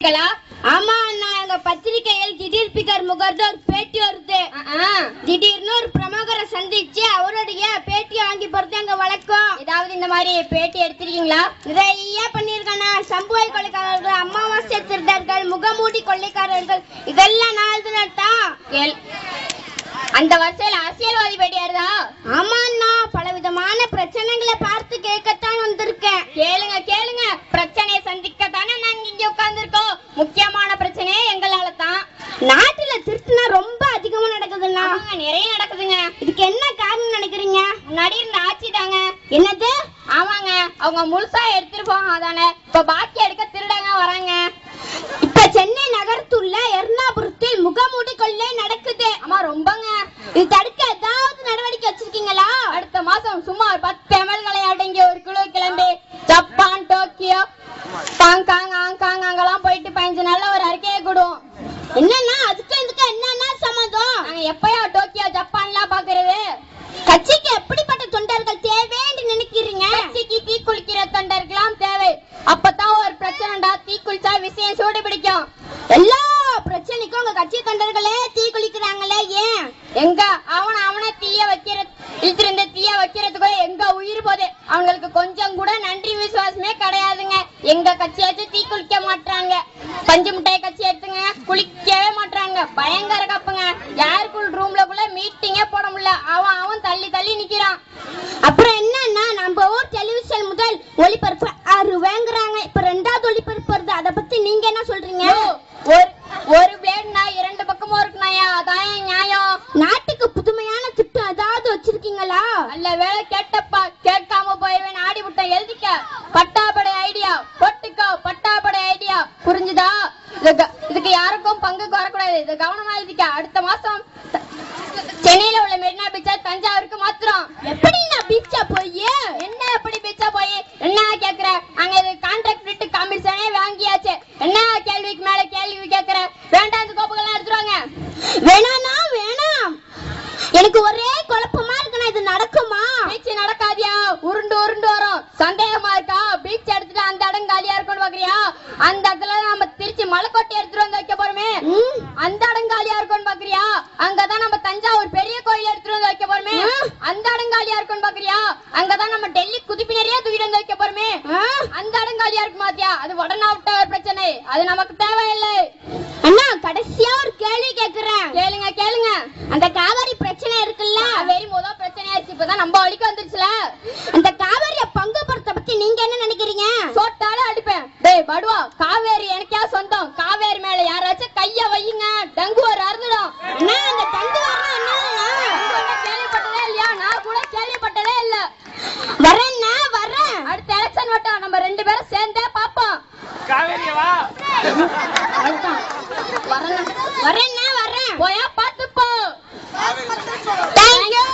ஆமா அண்ணா, எங்க பத்திரிகையில் திடீர் பிகர் முகர்ந்து ஒரு பேட்டி வருது. திடீர்னு ஒரு பிரமுகரை சந்திச்சு அவருடைய பேட்டி வாங்கி போறது எங்க வழக்கம். ஏதாவது இந்த மாதிரி பேட்டி எடுத்திருக்கீங்களா? நிறைய பண்ணிருக்கேன். சம்புவை கொள்ளைக்காரர்கள், அமாவாசை திருடர்கள், முகமூடி கொள்ளைக்காரர்கள், இதெல்லாம் நான் எழுதுனதான். அந்த வருஷத்துல அரசியல்வாதி பேட்டியாருதா? ஆமா அண்ணா, பல விதமான பிரச்சனைகளை பார்த்து கேட்கத்தான் வந்திருக்கேன். கேளுங்க கேளுங்க, பிரச்சனையை சந்திக்கத்தானே நாங்க இங்க உட்கார்ந்துருக்கோம். முக்கியமான பிரச்சனையே எங்களால தான். நாட்டுல திருட்டுனா ரொம்ப அதிகமா நடக்குதுண்ணா. நிறைய நடக்குதுங்க. இதுக்கு என்ன காரணம் நினைக்கிறீங்க? முன்னாடி இருந்த ஆட்சி தாங்க. என்னது? ஆமாங்க, அவங்க முழுசா எடுத்துருப்பாங்க, அதானே இப்ப பாக்கி எடுக்க திருடாங்க வராங்க. இப்ப சென்னை நகரத்துள்ள எர்ணாபுரத்தில் முகமூடி கொள்ளை நடக்குது. ஆமா, ரொம்பங்க. இது தடுக்க ஏதாவது நடவடிக்கை வச்சிருக்கீங்களா? அடுத்த மாசம் சுமார் 10 எம்எல்களை அடங்கிய ஒரு குழு கிளம்பி ஜப்பான், டோக்கியோ, ஹாங்காங், அங்கெல்லாம் போயிட்டு 15 நாள்ல ஒரு அறிக்கையை கொடுவோம். என்னன்னா அதுக்கு இதுக்கு என்னன்னா சம்மதம்? நாங்க எப்பயா டோக்கியோ, ஜப்பான்லாம் பாக்குறது? கட்சிக்கு எப்படிப்பட்ட தொண்டர்கள் தேவைன்னு நினைக்கிறீங்க? கட்சிக்கு தீ குளிக்கிற தொண்டர்கள்லாம் தேவை. அப்பதான் ஒரு பிரச்சனைடா, தீ குளிச்சா விஷயம் சூடு பிடிக்கும். எல்லா பிரச்சனைக்கும் உங்க கட்சி தொண்டர்களே தீ குளிக்கிறாங்களே, ஏன்? எங்க அவனை தீய வைக்கிறது தீய வைக்கிறதுக்கு எங்க உயிர் போகுது. அவங்களுக்கு கொஞ்சம் கூட நன்றி விசுவாசமே கிடையாதுங்க. எங்க கட்சியாச்சும் தீ குளிக்க மாட்டாங்க. பஞ்சு மிட்டாய் கட்சி எடுத்துங்க, குளிக்கவே மாட்டாங்க. பயங்கர கப்புங்க. யாருக்குள் ரூம்லக்குள்ள மீட்டிங்கே போட முடியல. அவன் தள்ளி தள்ளி நிக்கிறான். அப்புறம் என்னன்னா, நம்ம ஊர் டெலிவிஷன் முதல் ஒளிபரப்பு 6 வாங்குறாங்க. இப்ப 2வது ஒளிபரப்பு வருது. அத பத்தி நீங்க என்ன சொல்றீங்க? ஒரு பிளேட்னா 2 பக்கமும் இருக்குனாயா, அதான் நியாயம். நாட்டுக்கு புதுமையான திட்டம் ஏதாவது வச்சிருக்கீங்களா? அல்ல வேலை கேட்டப்பா, கேட்காம போயவன் ஆடி விட்ட. எழுதிக்க, பட்டாப்படை ஐடியா போட்டுக்கோ. பட்டாப்படை ஐடியா புரிஞ்சுதா? இதுக்கு யாருக்கும் பங்குக்கு வரக்கூடாது. இது கவனமா எழுதிக்க. அடுத்த மாசம் சென்னையில உள்ள மெரினா பீச்சா தஞ்சாவூருக்கு மாத்திரம். எப்படி நான் பீச்சா போய்? என்ன எப்படி பீச்சா போய் என்ன கேக்குற? அங்க இது கான்ட்ராக்ட் விட்டு கமிஷனே வாங்கியாச்சு. என்ன கேள்விக்கு மேல கேள்வி கேக்குற? வேண்டாம், இந்த கோப்புகள்லாம் எடுத்துருவாங்க. வேணானா வேணாம். எனக்கு ஒரே குழப்பமா இருக்குனா, இது நடக்குமா? பீச் நடக்காதியா, உருண்டு உருண்டு வரும். சந்தேகமா இருக்கா? பீச் எடுத்துட்டு அந்த இடம் காலியா இருக்கும்னு பாக்குறியா? அந்த இடத்துல நம்ம திருச்சி மலைக்கோட்டை எடுத்துட்டு வந்து வைக்க போறோமே, அந்த இடம் காலியா இருக்கும்னு பாக்குறியா? அங்கதான் நம்ம தஞ்சாவூர் பெரிய கோயில் எடுத்துட்டு வந்து வைக்க போறோமே, அந்த இடம் காலியா இருக்கும்னு பாக்குறியா? அங்கதான் நம்ம டெல்லி குதிப்பினரையே தூக்கிட்டு வந்து வைக்க போறோமே, அந்த இடம் காலியா இருக்கு மாத்தியா? அது உடனே விட்ட ஒரு பிரச்சனை, அது நமக்கு தேவையில்லை. அண்ணா, கடைசியா ஒரு கேள்வி கேக்குறேன். கேளுங்க கேளுங்க. அந்த காவிரி பிரச்சனை இருக்குல்ல, காவேரி முதல் பிரச்சனையாச்சு, இப்பதான் நம்ம வழிக்கு வந்துருச்சுல. அந்த காவிரிய பங்குபடுத்த பத்தி நீங்க என்ன நினைக்கிறீங்க? சோட்டால அடிப்பேன். டேய் படுவா, காவேரி எனக்கே சொந்தம். காவேரி மேல யாராச்சும் கைய வையுங்க, டங்கு ஒரு அறுந்துடும். அண்ணா, அந்த டங்கு வரணும் என்ன? கேள்விப்பட்டதே இல்லையா? நான் கூட கேள்விப்பட்டதே இல்ல. வரேன்னா வரேன். அடுத்த எலெக்ஷன் வட்டம் நம்ம 2 பேரும் சேர்ந்தே பாப்போம். காவேரியவா? வரேன்னா வரேன். போயா பாத்துப்போ. தேங்க்யூ.